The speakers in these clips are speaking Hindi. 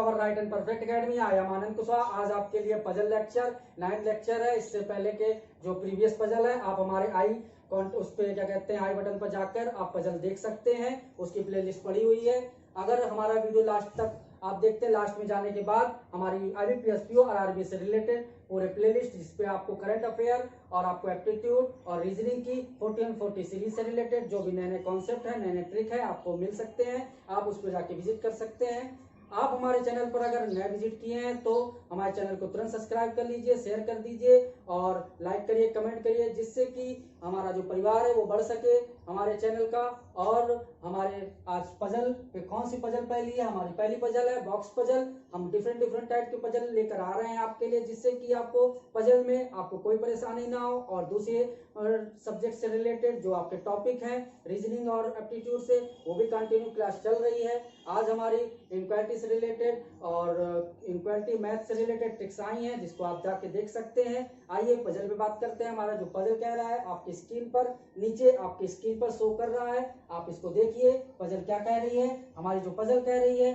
Our right and perfect academy. I am Anand Kushwaha. आज आपके लिए पजल लेक्चर 9th लेक्चर है। इससे पहले के जो प्रीवियस पजल है आप हमारे उस पे क्या कहते हैं आई बटन पर जाकर आप पजल देख सकते हैं, उसकी प्लेलिस्ट पड़ी हुई है। अगर हमारा वीडियो लास्ट तक आप देखते हैं, लास्ट में जाने के बाद हमारी IBPS PO और RRB से रिलेटेड पूरे प्लेलिस्ट जिसपे आपको करंट अफेयर और आपको एप्टीट्यूड और रीजनिंग की 40 सीरीज से रिलेटेड जो भी नए नए कॉन्सेप्ट है, नए नए ट्रिक है आपको मिल सकते हैं। आप उस पर जाके विजिट कर सकते हैं। आप हमारे चैनल पर अगर नए विजिट किए हैं तो हमारे चैनल को तुरंत सब्सक्राइब कर लीजिए, शेयर कर दीजिए और लाइक करिए, कमेंट करिए, जिससे कि हमारा जो परिवार है वो बढ़ सके हमारे चैनल का। और हमारे आज पजल पे कौन सी पजल पहली है? हमारी पहली पजल है बॉक्स पजल। हम डिफरेंट टाइप के पजल लेकर आ रहे हैं आपके लिए, जिससे कि आपको पजल में आपको कोई परेशानी ना हो और दूसरे सब्जेक्ट से रिलेटेड जो आपके टॉपिक हैं रीजनिंग और एप्टीट्यूड से वो भी कंटिन्यू क्लास चल रही है। आज हमारी इंक्वालिटी से रिलेटेड और इंक्वालिटी मैथ से रिलेटेड ट्रिक्स आई हैं जिसको आप जाके देख सकते हैं। आइए पजल पे बात करते हैं। हमारा जो पजल कह रहा है आपकी स्क्रीन पर नीचे आपकी स्क्रीन पर शो कर रहा है, आप इसको देखिए। पजल क्या कह रही है? हमारी जो पजल कह रही है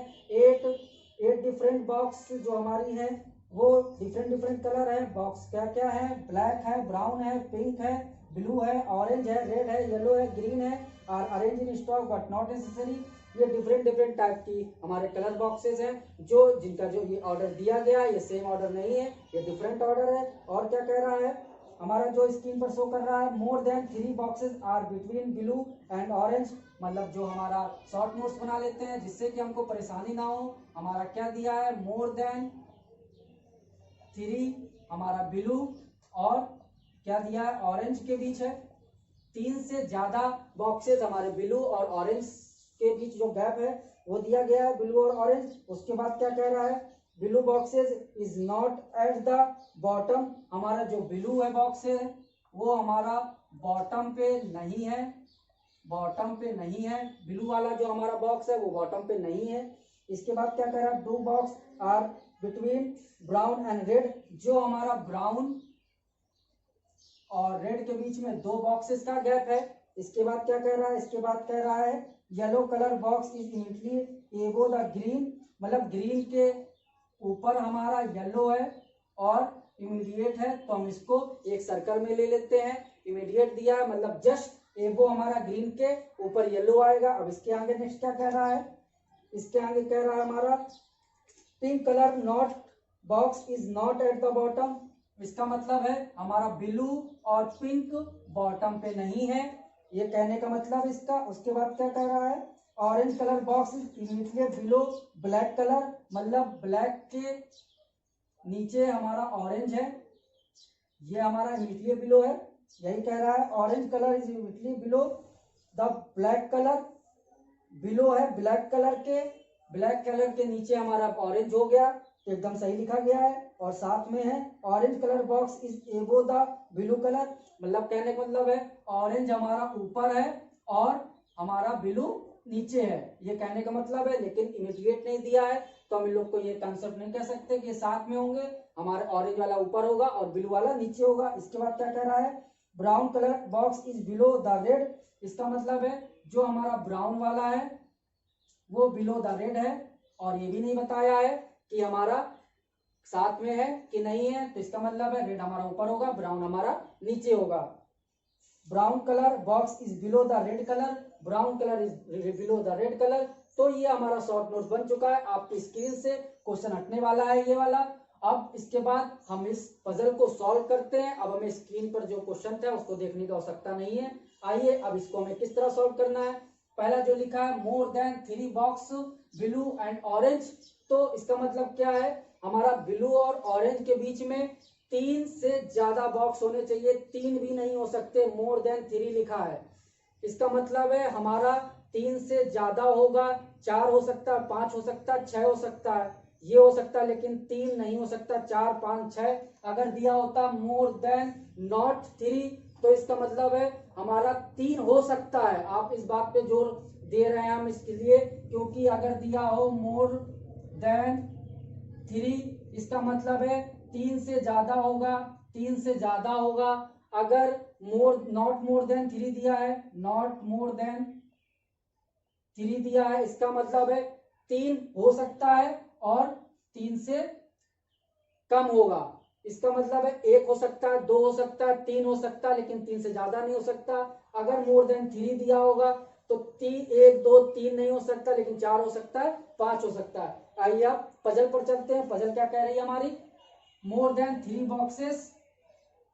8 डिफरेंट बॉक्स जो हमारी है वो डिफरेंट कलर है। बॉक्स क्या क्या है? ब्लैक है, ब्राउन है, पिंक है, ब्लू है, ऑरेंज है, रेड है, येलो है, ग्रीन है और arrange in stock but not necessary. ये डिफरेंट टाइप की हमारे कलर बॉक्सेस हैं जो जिनका जो ये ऑर्डर दिया गया है ये सेम ऑर्डर नहीं है, ये डिफरेंट ऑर्डर है। और क्या कह रहा है? हमारा जो स्क्रीन पर शो कर रहा है more than 3 boxes are between blue and orange. मतलब जो हमारा शॉर्ट नोट्स बना लेते हैं जिससे कि हमको परेशानी ना हो। हमारा क्या दिया है? मोर देन 3 हमारा ब्लू और क्या दिया है? ऑरेंज के बीच है। 3 से ज्यादा बॉक्सेस हमारे ब्लू और ऑरेंज के बीच जो गैप है वो दिया गया है, ब्लू और ऑरेंज। उसके बाद क्या कह रहा है? Blue boxes is not at the bottom. हमारा जो ब्लू है बॉक्स है वो हमारा बॉटम पे नहीं है, बॉटम पे नहीं है। ब्लू वाला जो हमारा बॉक्स है वो बॉटम पे नहीं है। इसके बाद क्या कह रहा है? 2 box are between brown and red. जो हमारा ब्राउन और रेड के बीच में 2 बॉक्सेस का गैप है। इसके बाद क्या कह रहा है? इसके बाद कह रहा है yellow colour box is immediately एबो द ग्रीन। मतलब ग्रीन के ऊपर हमारा येलो है और इमीडिएट है तो हम इसको एक सर्कल में ले लेते हैं। इमीडिएट दिया है मतलब जस्ट एबो हमारा ग्रीन के ऊपर येलो आएगा। अब इसके आगे नेक्स्ट क्या कह रहा है? इसके आगे कह रहा है हमारा pink colour not box is not at the bottom. इसका मतलब है हमारा ब्लू और पिंक बॉटम पे नहीं है, ये कहने का मतलब इसका। उसके बाद क्या कह रहा है? Orange colour box immediately below black colour. मतलब ब्लैक के नीचे हमारा ऑरेंज है, ये हमारा इमीडिएटली बिलो है, यही कह रहा है। Orange colour is immediately below the black colour. Below है ब्लैक कलर के नीचे हमारा ऑरेंज हो गया तो एकदम सही लिखा गया है। और साथ में है ऑरेंज कलर बॉक्स इज एबो द ब्लू कलर। मतलब कहने का मतलब है ऑरेंज हमारा ऊपर है और हमारा ब्लू नीचे है, ये कहने का मतलब है। लेकिन इमीडिएट नहीं दिया है तो हम इन लोग को ये कंसेप्ट नहीं कह सकते कि साथ में होंगे। हमारे ऑरेंज वाला ऊपर होगा और ब्लू वाला नीचे होगा। इसके बाद क्या कह रहा है? Brown colour box is below the red. इसका मतलब है जो हमारा ब्राउन वाला है वो बिलो द रेड है। और ये भी नहीं बताया है कि हमारा साथ में है कि नहीं है, तो इसका मतलब है रेड हमारा ऊपर होगा, ब्राउन हमारा नीचे होगा। Brown colour box is below the red colour. Brown colour is below the red colour. तो ये हमारा शॉर्ट नोट बन चुका है। आपकी स्क्रीन से क्वेश्चन हटने वाला है ये वाला। अब इसके बाद हम इस पजल को सॉल्व करते हैं। अब हमें स्क्रीन पर जो क्वेश्चन था उसको देखने की आवश्यकता नहीं है। आइए अब इसको हमें किस तरह सॉल्व करना है। पहला जो लिखा है more than 3 box blue and orange, तो इसका मतलब क्या है? हमारा ब्लू और ऑरेंज के बीच में 3 से ज्यादा बॉक्स होने चाहिए, 3 भी नहीं हो सकते। मोर देन 3 लिखा है, इसका मतलब है हमारा 3 से ज्यादा होगा। 4 हो सकता है, 5 हो सकता है, 6 हो सकता है, ये हो सकता है, लेकिन 3 नहीं हो सकता। 4, 5, 6 अगर दिया होता मोर देन नॉट 3 तो इसका मतलब है हमारा 3 हो सकता है। आप इस बात पे जोर दे रहे हैं हम इसके लिए क्योंकि अगर दिया हो मोर देन 3 इसका मतलब है 3 से ज्यादा होगा, 3 से ज्यादा होगा। अगर नॉट मोर देन 3 दिया है, नॉट मोर देन 3 दिया है, इसका मतलब है 3 हो सकता है और 3 से कम होगा। इसका मतलब है 1 हो सकता है, 2 हो सकता है, 3 हो सकता है, लेकिन 3 से ज्यादा नहीं हो सकता। अगर मोर देन 3 दिया होगा तो 1 2 3 नहीं हो सकता, लेकिन 4 हो सकता है, 5 हो सकता है। आइए आप पजल पर चलते हैं। पजल क्या कह रही है हमारी, more than 3 boxes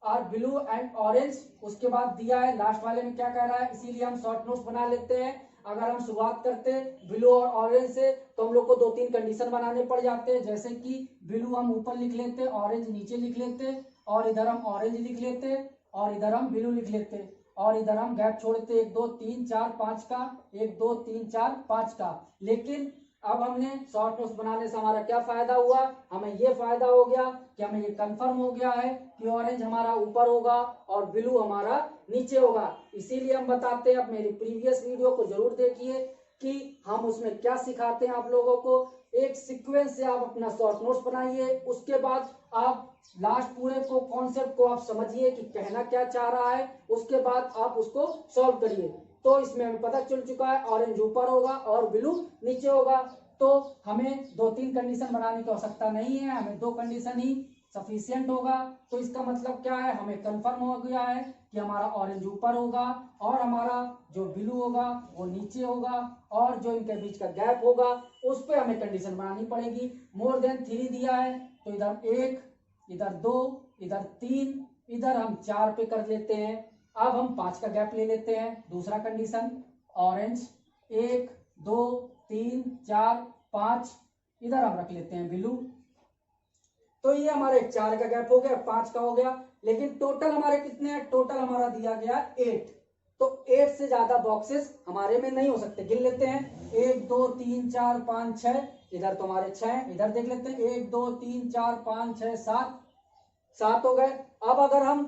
are blue and orange. उसके बाद दिया है लास्ट वाले में क्या कह रहा है, इसीलिए हम शॉर्ट नोट्स बना लेते हैं। अगर हम शुरुआत करते हैं ब्लू और ऑरेंज से तो हम लोग को 2-3 कंडीशन बनाने पड़ जाते हैं, जैसे कि ब्लू हम ऊपर लिख लेते, ऑरेंज नीचे लिख लेते, और इधर हम ऑरेंज लिख लेते, और इधर हम ब्लू लिख लेते, और इधर हम गैप छोड़ते 1 2 3 4 5 का, 1 2 3 4 5 का। लेकिन अब हमने शॉर्ट नोट्स बनाने से हमारा क्या फायदा हुआ, हमें ये फायदा हो गया कि हमें ये कंफर्म हो गया है कि ऑरेंज हमारा ऊपर होगा और ब्लू हमारा नीचे होगा। इसीलिए हम बताते हैं, आप मेरी प्रीवियस वीडियो को जरूर देखिए कि हम उसमें क्या सिखाते हैं आप लोगों को। एक सीक्वेंस से आप अपना शॉर्ट नोट्स बनाइए, उसके बाद आप लास्ट पूरे को कॉन्सेप्ट को आप समझिए कि कहना क्या चाह रहा है, उसके बाद आप उसको सॉल्व करिए। तो इसमें हमें पता चल चुका है ऑरेंज ऊपर होगा और ब्लू नीचे होगा। तो हमें 2-3 कंडीशन बनाने की आवश्यकता नहीं है, हमें 2 कंडीशन ही सफिशियंट होगा। तो इसका मतलब क्या है, हमें कंफर्म हो गया है कि हमारा ऑरेंज ऊपर होगा और हमारा जो ब्लू होगा वो नीचे होगा, और जो इनके बीच का गैप होगा उस पर हमें कंडीशन बनानी पड़ेगी। मोर देन 3 दिया है तो इधर 1, इधर 2, इधर 3, इधर हम 4 पे कर लेते हैं। अब हम 5 का गैप ले लेते हैं। दूसरा कंडीशन, ऑरेंज 1 2 3 4 5, इधर हम रख लेते हैं ब्लू। तो ये हमारे 4 का गैप हो गया, 5 का हो गया, लेकिन टोटल हमारे कितने हैं, टोटल हमारा दिया गया 8। तो 8 से ज्यादा बॉक्सेस हमारे में नहीं हो सकते। गिन लेते हैं, 1 2 3 4 5 6, इधर तो हमारे 6 हैं, इधर देख लेते हैं 1 2 3 4 5 6 7, 7 हो गए। अब अगर हम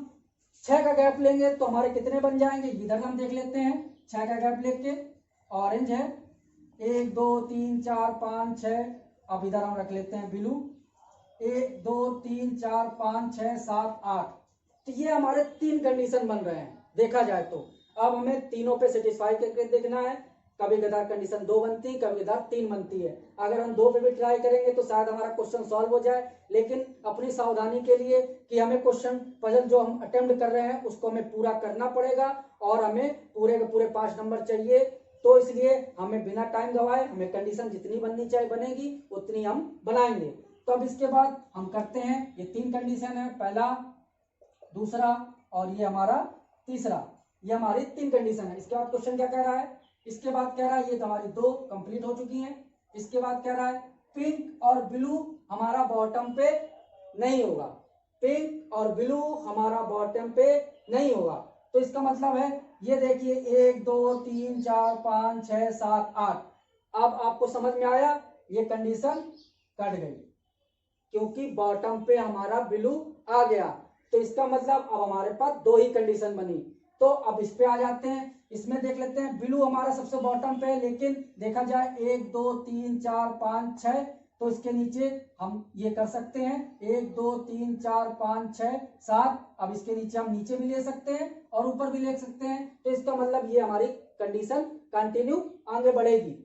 6 का गैप लेंगे तो हमारे कितने बन जाएंगे, इधर हम देख लेते हैं। 6 का गैप लेके ऑरेंज है 1 2 3 4 5 6, अब इधर हम रख लेते हैं ब्लू 1 2 3 4 5 6 7 8। तो ये हमारे 3 कंडीशन बन रहे हैं देखा जाए तो। अब हमें तीनों पे सेटिस्फाई करके देखना है। कभी कदार कंडीशन 2 बनती है, कभी कदार 3 बनती है। अगर हम 2 पे भी ट्राई करेंगे तो शायद हमारा क्वेश्चन सॉल्व हो जाए, लेकिन अपनी सावधानी के लिए कि हमें क्वेश्चन पजल जो हम अटेम्प्ट कर रहे हैं उसको हमें पूरा करना पड़ेगा, और हमें पूरे के पूरे 5 नंबर चाहिए। तो इसलिए हमें बिना टाइम गवाए हमें कंडीशन जितनी बननी चाहिए बनेगी उतनी हम बनाएंगे। तो अब इसके बाद हम करते हैं, ये 3 कंडीशन है, पहला दूसरा और ये हमारा तीसरा, ये हमारी 3 कंडीशन है। इसके बाद क्वेश्चन क्या कह रहा है, इसके बाद कह रहा है ये हमारी 2 कंप्लीट हो चुकी हैं। इसके बाद कह रहा है पिंक और ब्लू हमारा बॉटम पे नहीं होगा, पिंक और ब्लू हमारा बॉटम पे नहीं होगा। तो इसका मतलब है ये देखिए 1 2 3 4 5 6 7 8। अब आपको समझ में आया, ये कंडीशन कट गई क्योंकि बॉटम पे हमारा ब्लू आ गया। तो इसका मतलब अब हमारे पास 2 ही कंडीशन बनी। तो अब इस पे आ जाते हैं, इसमें देख लेते हैं ब्लू हमारा सबसे बॉटम पे है, लेकिन देखा जाए 1 2 3 4 5 6, तो इसके नीचे हम ये कर सकते हैं 1 2 3 4 5 6 7। अब इसके नीचे हम नीचे भी ले सकते हैं और ऊपर भी ले सकते हैं। तो इसका मतलब ये हमारी कंडीशन कंटिन्यू आगे बढ़ेगी।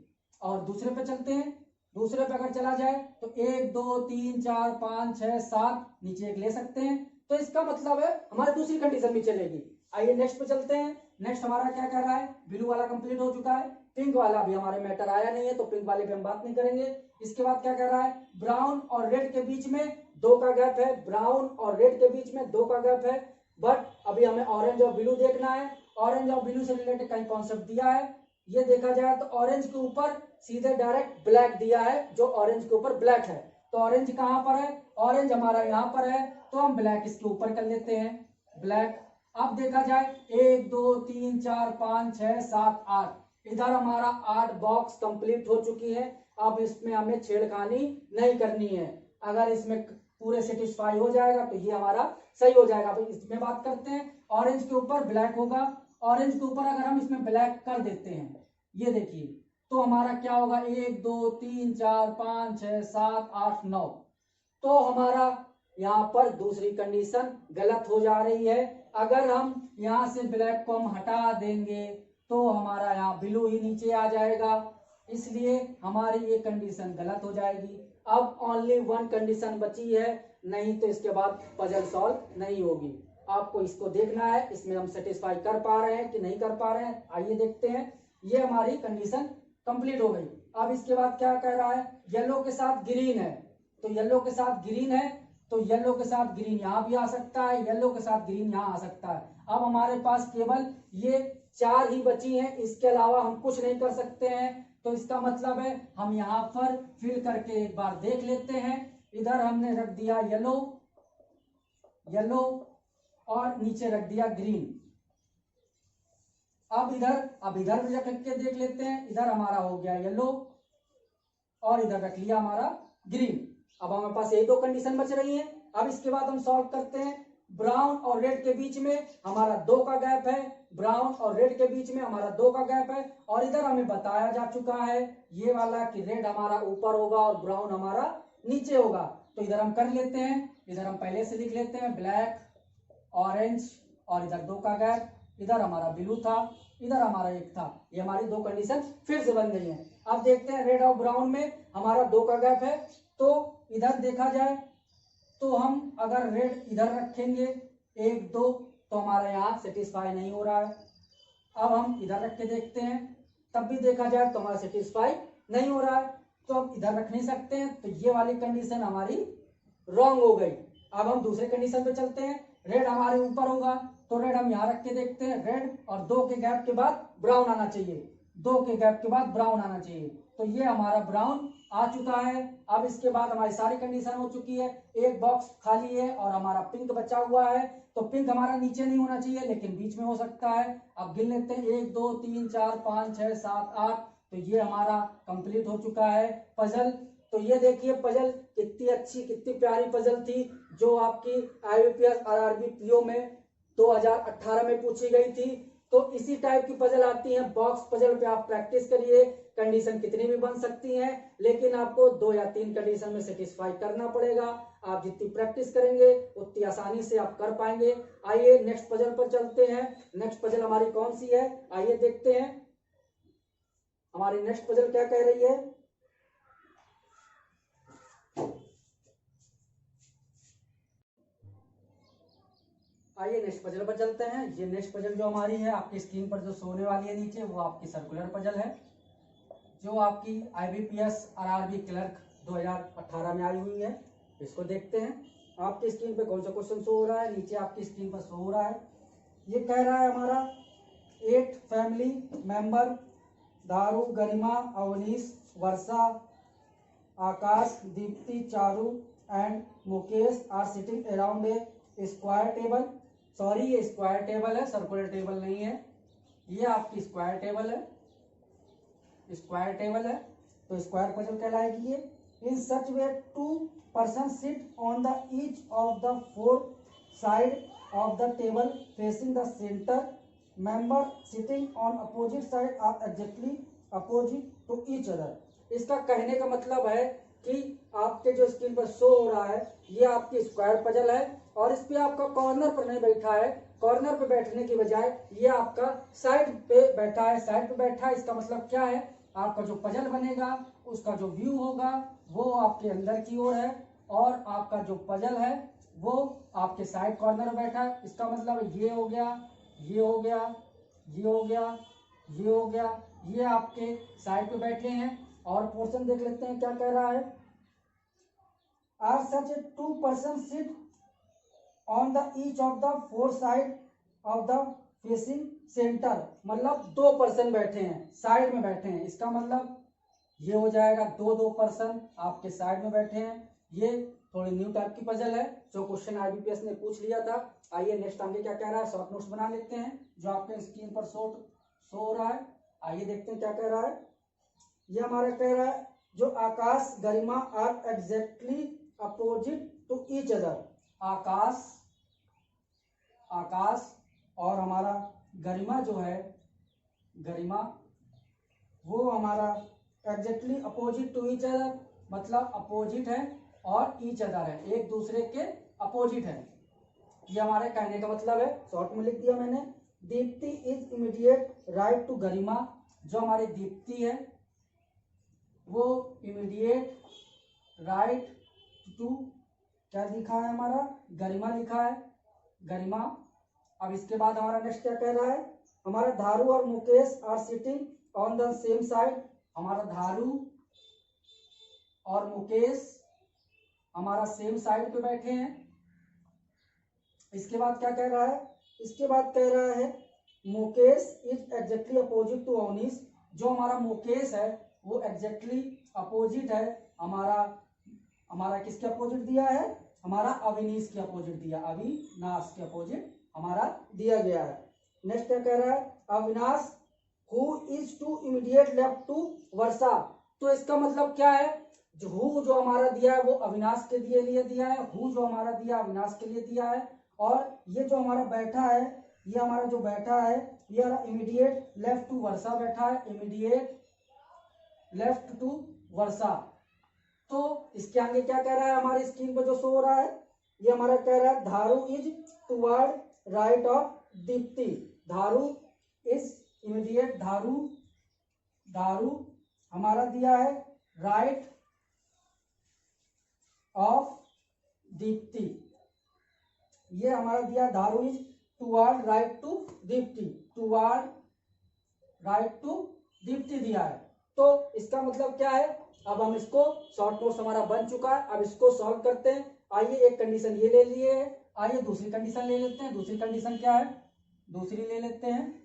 और दूसरे पे चलते हैं, दूसरे पे अगर चला जाए तो 1 2 3 4 5 6 7, नीचे एक ले सकते हैं। तो इसका मतलब है हमारी दूसरी कंडीशन भी चलेगी। आइए नेक्स्ट पे चलते हैं। नेक्स्ट हमारा क्या कह रहा है, ब्लू वाला कंप्लीट हो चुका है, पिंक वाला भी हमारे मैटर आया नहीं है, तो पिंक वाले पे हम बात नहीं करेंगे। इसके बाद क्या कह रहा है, ब्राउन और रेड के बीच में 2 का गैप है, ब्राउन और रेड के बीच में 2 का गैप है। बट अभी हमें ऑरेंज और ब्लू देखना है। ऑरेंज और ब्लू से रिलेटेड कई कॉन्सेप्ट दिया है। ये देखा जाए तो ऑरेंज के ऊपर सीधे डायरेक्ट ब्लैक दिया है, जो ऑरेंज के ऊपर ब्लैक है। तो ऑरेंज कहां पर है, ऑरेंज हमारा यहाँ पर है, तो हम ब्लैक इसके ऊपर कर लेते हैं, ब्लैक। अब देखा जाए 1 2 3 4 5 6 7 8, इधर हमारा 8 बॉक्स कंप्लीट हो चुकी है। अब इसमें हमें छेड़खानी नहीं करनी है। अगर इसमें पूरे सेटिस्फाई हो जाएगा तो ये हमारा सही हो जाएगा। तो इसमें बात करते हैं, ऑरेंज के ऊपर ब्लैक होगा, ऑरेंज के ऊपर अगर हम इसमें ब्लैक कर देते हैं, ये देखिए, तो हमारा क्या होगा 1 2 3 4 5 6 7 8 9। तो हमारा यहाँ पर दूसरी कंडीशन गलत हो जा रही है। अगर हम यहाँ से ब्लैक को हम हटा देंगे तो हमारा यहाँ ब्लू ही नीचे आ जाएगा। इसलिए हमारी ये कंडीशन गलत हो जाएगी। अब ओनली वन कंडीशन बची है, नहीं तो इसके बाद पजल सॉल्व नहीं होगी। आपको इसको देखना है, इसमें हम सेटिस्फाई कर पा रहे हैं कि नहीं कर पा रहे हैं। आइए देखते हैं। ये हमारी कंडीशन कंप्लीट हो गई। अब इसके बाद क्या कह रहा है, येलो के साथ ग्रीन है, तो येलो के साथ ग्रीन है, तो येलो के साथ ग्रीन यहाँ भी आ सकता है, येलो के साथ ग्रीन यहाँ आ सकता है। अब हमारे पास केवल ये 4 ही बची हैं, इसके अलावा हम कुछ नहीं कर सकते हैं। तो इसका मतलब है हम यहाँ पर फिल करके एक बार देख लेते हैं। इधर हमने रख दिया येलो, येलो और नीचे रख दिया ग्रीन। अब इधर भी रख के देख लेते हैं। इधर हमारा हो गया येलो और इधर रख लिया हमारा ग्रीन। अब हमारे पास ये 2 कंडीशन बच रही हैं। अब इसके बाद हम सॉल्व करते हैं। ब्राउन और रेड के बीच में हमारा 2 का गैप है, ब्राउन और रेड के बीच में हमारा 2 का गैप है, और इधर हमें बताया जा चुका है ये वाला कि रेड हमारा ऊपर होगा और ब्राउन हमारा नीचे होगा। तो इधर हम कर लेते हैं। इधर हम पहले से लिख लेते हैं ब्लैक, ऑरेंज और इधर 2 का गैप, इधर हमारा ब्लू था, इधर हमारा 1 था। ये हमारी 2 कंडीशन फिर से बन गई है। अब देखते हैं रेड और ब्राउन में हमारा 2 का गैप है, तो इधर देखा जाए तो हम अगर रेड इधर रखेंगे 1 2 तो हमारा यहाँ सेटिस्फाई नहीं हो रहा है। अब हम इधर रख के देखते हैं, तब भी देखा जाए तो हमारा सेटिस्फाई नहीं हो रहा है, तो अब इधर रख नहीं सकते हैं। तो ये वाली कंडीशन हमारी रॉन्ग हो गई। अब हम दूसरे कंडीशन पे चलते हैं। रेड हमारे ऊपर होगा, तो रेड हम यहाँ रख के देखते हैं। रेड और 2 के गैप के बाद ब्राउन आना चाहिए, 2 के गैप के बाद ब्राउन आना चाहिए। तो ये हमारा ब्राउन आ चुका है। अब इसके बाद हमारी सारी कंडीशन हो चुकी है। एक बॉक्स खाली है और हमारा पिंक बचा हुआ है, तो पिंक हमारा नीचे नहीं होना चाहिए लेकिन बीच में हो सकता है। अब गिन लेते हैं 1 2 3 4 5 6 7 8। तो ये हमारा कंप्लीट हो चुका है पजल। तो ये देखिए पजल कितनी अच्छी, कितनी प्यारी पजल थी, जो आपकी IBPS RRB PO में 2018 में पूछी गई थी। तो इसी टाइप की पजल आती है। बॉक्स पजल पे आप प्रैक्टिस करिए। कंडीशन कितनी भी बन सकती हैं, लेकिन आपको 2 या 3 कंडीशन में सेटिस्फाई करना पड़ेगा। आप जितनी प्रैक्टिस करेंगे उतनी आसानी से आप कर पाएंगे। आइए नेक्स्ट पजल पर चलते हैं। नेक्स्ट पजल हमारी कौन सी है, आइए देखते हैं हमारी नेक्स्ट पजल क्या कह रही है। आइए नेक्स्ट पजल पर चलते हैं। ये नेक्स्ट पजल जो हमारी है आपकी स्क्रीन पर जो सोने वाली है नीचे, वो आपकी सर्कुलर पजल है, जो आपकी IBPS RRB क्लर्क 2018 में आई हुई है। इसको देखते हैं आपकी स्क्रीन पे कौन सा क्वेश्चन शो हो रहा है। नीचे आपकी स्क्रीन पर शो हो रहा है, ये कह रहा है हमारा 8 family member Daru, Garima, Avneesh, Varsha, Akash, Deepti, Charu and Mukesh are sitting around a square table. Sorry, ये स्क्वायर टेबल है, सर्कुलर टेबल नहीं है। ये आपकी स्क्वायर टेबल है, स्क्वायर टेबल है, तो स्क्वायर पजल कहलाएगी ये। In such way 2 person sit on the each of the 4 side of the table facing the centre. Member sitting on opposite side are exactly opposite to each other. इसका कहने का मतलब है कि आपके जो स्क्रीन पर शो हो रहा है ये आपकी स्क्वायर पजल है, और इस पे आपका कॉर्नर पर नहीं बैठा है। कॉर्नर पे बैठने की बजाय ये आपका साइड पे बैठा है, साइड पे बैठा है। इसका मतलब क्या है, आपका जो पजल बनेगा उसका जो व्यू होगा वो आपके अंदर की ओर है, और आपका जो पजल है वो आपके साइड कॉर्नर में बैठा है। इसका मतलब ये हो गया, ये हो गया, ये हो गया, ये हो गया, ये आपके साइड पे बैठे हैं। और पोर्शन देख लेते हैं क्या कह रहा है। Are such 2 person sit on the each of the 4 side of the facing centre. मतलब 2 पर्सन बैठे हैं, साइड में बैठे हैं। इसका मतलब ये हो जाएगा 2 पर्सन आपके साइड में बैठे हैं। ये थोड़ी न्यू टाइप की पजल है जो क्वेश्चन IBPS ने पूछ लिया था। आइए नेक्स्ट आगे क्या कह रहा है, शॉर्ट नोट्स बना लेते हैं जो आपके स्क्रीन पर शो हो रहा है। आइए देखते हैं क्या कह रहा है। ये हमारा कह रहा है जो Akash, Garima are exactly opposite to each other. Akash और हमारा गरिमा जो है, गरिमा वो हमारा exactly opposite to each other, मतलब अपोजिट है और ईच अदर है, एक दूसरे के अपोजिट है। ये हमारे कहने का मतलब है। शॉर्ट में लिख दिया मैंने। Deepti is immediate right to Garima. जो हमारी दीप्ति है वो इमीडिएट राइट टू, क्या लिखा है हमारा, गरिमा लिखा है, गरिमा। अब इसके बाद हमारा नेक्स्ट क्या कह रहा है, हमारा धारू और Mukesh are sitting on the same side, हमारा धारू और मुकेश हमारा सेम साइड पे बैठे हैं। इसके बाद क्या कह रहा है, इसके बाद कह रहा है Mukesh is exactly opposite to Avnish, जो हमारा मुकेश है वो एग्जैक्टली अपोजिट है हमारा किसके अपोजिट दिया है, हमारा अविनीश के अपोजिट दिया, अविनाश के अपोजिट हमारा दिया गया है। नेक्स्ट क्या कह रहा है, Avinash who is to immediate left to Varsha, तो इसका मतलब क्या है, जो हु जो हमारा दिया है वो अविनाश के लिए दिया है, हु जो हमारा दिया अविनाश के लिए दिया है, और ये जो हमारा बैठा है, ये हमारा जो बैठा है ये इमीडिएट लेफ्ट टू वर्षा बैठा है, इमीडिएट लेफ्ट टू वर्षा। तो इसके आगे क्या कह रहा है, हमारी स्क्रीन पर जो शो हो रहा है, ये हमारा कह रहा है Dharu is toward right of Dipti, Dharu is immediate, Dharu हमारा दिया है राइट ऑफ दीप्ति, ये हमारा दिया Dharu is toward right to Dipti, toward right to Dipti दिया है। तो इसका मतलब क्या है, अब हम इसको शॉर्ट नोट्स हमारा बन चुका है, अब इसको सॉल्व करते हैं। आइए एक कंडीशन ये ले लिए है, आइए दूसरी कंडीशन ले लेते हैं। दूसरी कंडीशन क्या है, दूसरी ले लेते हैं,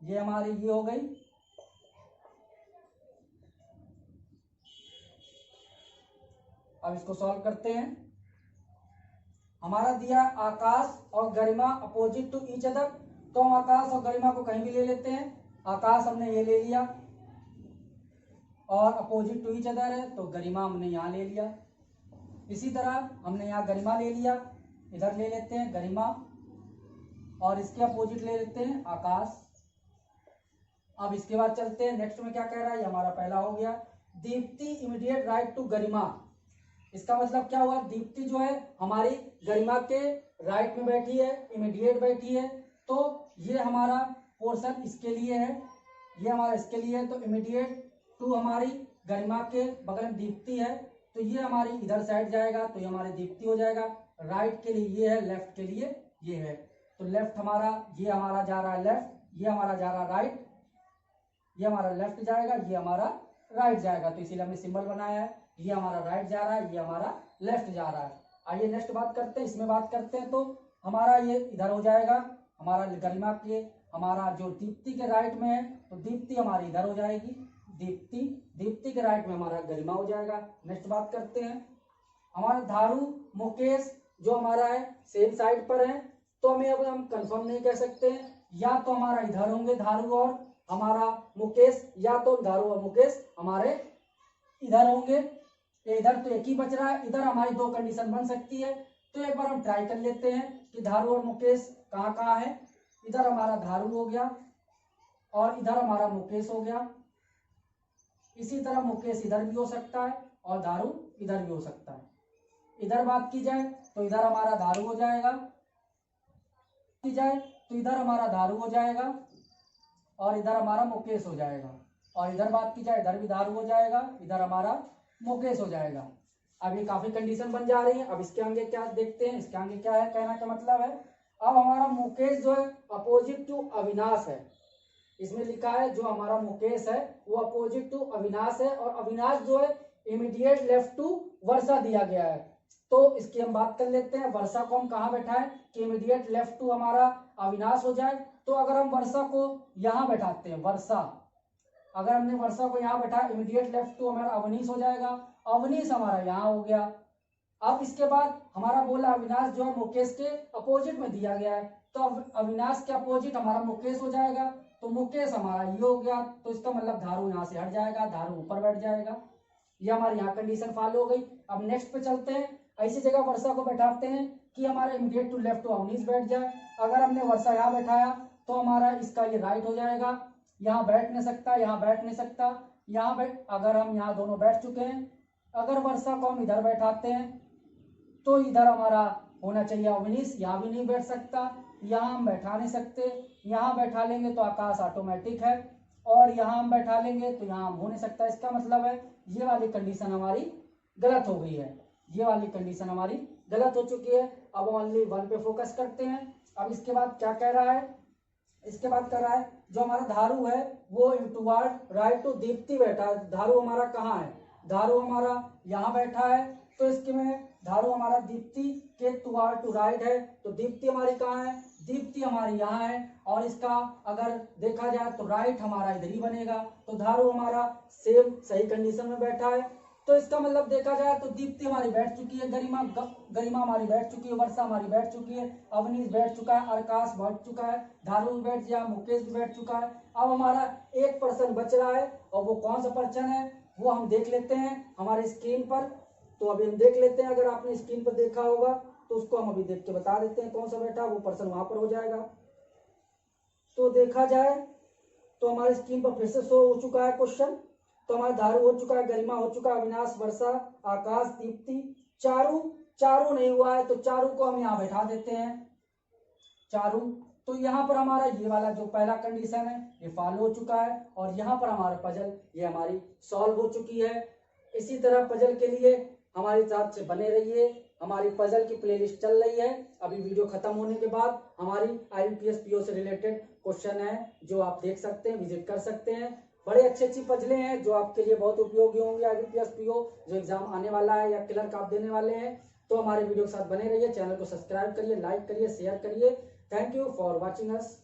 ये हमारी ये हो गई। अब इसको सॉल्व करते हैं। हमारा दिया आकाश और गरिमा अपोजिट टू ईच अदर, तो हम आकाश और गरिमा को कहीं भी ले लेते हैं। आकाश हमने ये ले लिया और अपोजिट टू ईच अदर है तो गरिमा हमने यहाँ ले लिया। इसी तरह हमने यहाँ गरिमा ले लिया, इधर ले लेते हैं गरिमा और इसके अपोजिट ले लेते हैं आकाश। अब इसके बाद चलते हैं नेक्स्ट में क्या कह रहा है, ये हमारा पहला हो गया। दीप्ति इमीडिएट राइट टू गरिमा, इसका मतलब क्या हुआ, दीप्ति जो है हमारी गरिमा के राइट में बैठी है, इमीडिएट बैठी है, तो ये हमारा पोर्शन इसके लिए है, ये हमारा इसके लिए है। तो इमीडिएट टू हमारी गरिमा के बगल में दीप्ति है, तो ये हमारी इधर साइड जाएगा तो ये हमारी दीप्ति हो जाएगा। राइट के लिए ये है, लेफ्ट के लिए ये है, तो लेफ्ट हमारा ये हमारा जा रहा है लेफ्ट, ये हमारा जा रहा है राइट, ये हमारा लेफ्ट जाएगा, ये हमारा राइट जाएगा, तो इसीलिए हमने सिंबल बनाया है। ये हमारा राइट जा रहा है, ये हमारा लेफ्ट जा रहा है। आइए नेक्स्ट बात करते हैं, इसमें बात करते हैं तो हमारा ये इधर हो जाएगा, हमारा गरिमा के हमारा जो दीप्ति के राइट में है तो दीप्ति हमारी इधर हो जाएगी, दीप्ति के राइट में हमारा गरिमा हो जाएगा। नेक्स्ट बात करते हैं, हमारा धारू मुकेश जो हमारा है सेम साइड पर है, तो हमें अब हम कंफर्म नहीं कह सकते हैं, या तो हमारा इधर होंगे धारू और हमारा मुकेश, या तो धारू और मुकेश हमारे इधर होंगे। इधर तो एक ही बच रहा है, इधर हमारी दो कंडीशन बन सकती है, तो एक बार हम ट्राई कर लेते हैं कि धारू और मुकेश कहाँ कहाँ है। इधर हमारा धारू हो गया और इधर हमारा मुकेश हो गया। इसी तरह मुकेश इधर भी हो सकता है और धारू इधर भी हो सकता है। इधर बात की जाए तो इधर हमारा धारू हो जाएगा, की जाए तो इधर हमारा धारू हो जाएगा और इधर हमारा मुकेश हो जाएगा, और इधर बात की जाए इधर भी धारू हो जाएगा, इधर हमारा मुकेश हो जाएगा। अब ये काफी कंडीशन बन जा रही है। अब इसके आगे क्या देखते हैं, इसके आगे क्या है, कहना का मतलब है अब हमारा मुकेश जो है अपोजिट टू अविनाश है, इसमें लिखा है जो हमारा मुकेश है वो अपोजिट टू अविनाश है, और अविनाश जो है इमीडिएट लेफ्ट टू वर्षा दिया गया है। तो इसकी हम बात कर लेते हैं, वर्षा को हम कहाँ बैठाएं कि इमीडिएट लेफ्ट टू हमारा अविनाश हो जाए। तो अगर हम वर्षा को यहाँ बैठाते हैं, वर्षा अगर हमने वर्षा को यहाँ बैठा, इमीडिएट लेफ्ट टू हमारा अवनीश हो जाएगा, अवनीश हमारा यहाँ हो गया। अब इसके बाद हमारा बोला अविनाश जो है मुकेश के अपोजिट में दिया गया है, तो अविनाश के अपोजिट हमारा मुकेश हो जाएगा, तो मुकेश हमारा ये हो गया, तो इसका मतलब धारू यहाँ से हट जाएगा, धारू ऊपर बैठ जाएगा। ये हमारी यहाँ कंडीशन फॉलो हो गई। अब नेक्स्ट पे चलते हैं, ऐसी जगह वर्षा को बैठाते हैं कि हमारे immediate to left to Avnish बैठ जाए। अगर हमने वर्षा यहाँ बैठाया तो हमारा इसका ये राइट हो जाएगा, यहाँ बैठ नहीं सकता, यहाँ बैठ नहीं सकता, यहाँ बैठ, अगर हम यहाँ दोनों बैठ चुके हैं। अगर वर्षा को हम इधर बैठाते हैं तो इधर हमारा होना चाहिए अवनीश, यहाँ भी नहीं बैठ सकता, यहाँ हम बैठा नहीं सकते, यहाँ बैठा लेंगे तो आकाश ऑटोमेटिक है, और यहाँ हम बैठा लेंगे तो यहाँ हो नहीं सकता। इसका मतलब है ये वाली कंडीशन हमारी गलत हो गई है, ये वाली कंडीशन हमारी गलत हो चुकी है। अब ओनली वन पे फोकस करते हैं। अब इसके बाद क्या कह रहा है, इसके बाद कह रहा है जो हमारा धारू है वो टुवर्ड राइट टू दीप्ति बैठा है। धारू हमारा कहाँ है, धारू हमारा यहाँ बैठा है, तो इसके में धारू हमारा दीप्ति के टुवर्ड टू राइट है। तो दीप्ति हमारी कहाँ है, दीप्ति हमारी यहाँ है, और इसका अगर देखा जाए तो राइट हमारा इधर ही बनेगा। तो धारू हमारा सेम सही कंडीशन में बैठा है। तो इसका मतलब देखा जाए तो दीप्ति हमारी बैठ चुकी है, गरिमा हमारी बैठ चुकी है, वर्षा हमारी बैठ चुकी है, अवनीश बैठ चुका है, आकाश बैठ चुका है, धारू भी बैठ गया, मुकेश भी बैठ चुका है। अब हमारा एक पर्सन बच रहा है, और वो कौन सा पर्सन है वो हम देख लेते हैं हमारे स्क्रीन पर। तो अभी हम देख लेते हैं, अगर आपने स्क्रीन पर देखा होगा तो उसको हम अभी देख के बता देते हैं कौन सा बैठा, वो पर्सन वहां पर हो जाएगा। तो देखा जाए तो हमारे स्क्रीन पर फिर से शो हो चुका है क्वेश्चन। तो हमारा धारू हो चुका है, गरिमा हो चुका है, अविनाश, वर्षा, आकाश, दीप्ति, चारू नहीं हुआ है। तो चारू को हम यहाँ बैठा देते हैं, चारू। तो यहाँ पर हमारा ये वाला जो पहला कंडीशन है ये फॉलो हो चुका है, और यहाँ पर हमारा पजल ये हमारी सॉल्व हो चुकी है। इसी तरह पजल के लिए हमारे साथ से बने रहिए। हमारी पजल की प्लेलिस्ट चल रही है। अभी वीडियो खत्म होने के बाद हमारी IBPS PO से रिलेटेड क्वेश्चन है जो आप देख सकते हैं, विजिट कर सकते हैं। बड़े अच्छी पजलें हैं जो आपके लिए बहुत उपयोगी होंगे। IBPS PO जो एग्जाम आने वाला है या क्लर्क आप देने वाले हैं, तो हमारे वीडियो के साथ बने रहिए। चैनल को सब्सक्राइब करिए, लाइक करिए, शेयर करिए। Thank you for watching us.